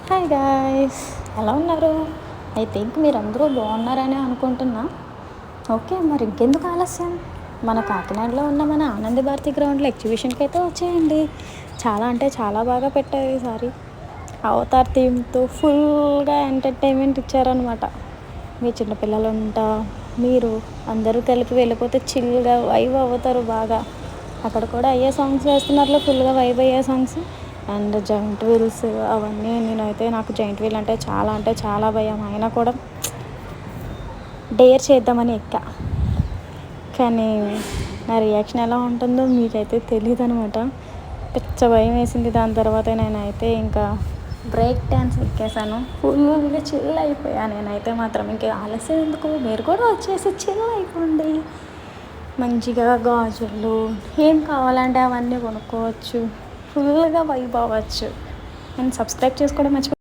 Hi guys, ఎలా ఉన్నారు? I think మీరందరూ బాగున్నారని అనుకుంటున్నా. ఓకే, మరి ఇంకెందుకు ఆలస్యం? మన కాకినాడలో ఉన్న మన ఆనంద భారతి గ్రౌండ్లో ఎగ్జిబిషన్కి అయితే వచ్చేయండి. చాలా అంటే చాలా బాగా పెట్టారు ఈసారి. అవతార్ థీమ్తో ఫుల్గా ఎంటర్టైన్మెంట్ ఇచ్చారనమాట. మీ చిన్నపిల్లలు ఉంటా, మీరు అందరూ కలిపి వెళ్ళిపోతే చిల్గా వైబ్ అవుతారు బాగా. అక్కడ కూడా అయ్యే సాంగ్స్ వేస్తున్నారు, ఫుల్గా వైబ్ అయ్యే సాంగ్స్. అండ్ జైంట్ వీల్స్ అవన్నీ, నాకు జైంట్ వీల్ అంటే చాలా భయం. అయినా కూడా డేర్ చేద్దామని ఎక్కా, కానీ నా రియాక్షన్ ఎలా ఉంటుందో మీకైతే తెలియదు అనమాట. పిచ్చ భయం వేసింది. దాని తర్వాత నేనైతే ఇంకా బ్రేక్ డ్యాన్స్ ఎక్కేసాను. ఫుల్గా చిల్ అయిపోయా నేనైతే మాత్రం. ఇంకా ఆలస్యం ఎందుకు, మీరు కూడా వచ్చేసి చిల్ అయిపోండి. మంచిగా గాజులు ఏం కావాలంటే అవన్నీ కొనుక్కోవచ్చు, ఫుల్గా వైబ్ అవ్వచ్చు. అండ్ సబ్స్క్రైబ్ చేసుకోవడం మర్చిపో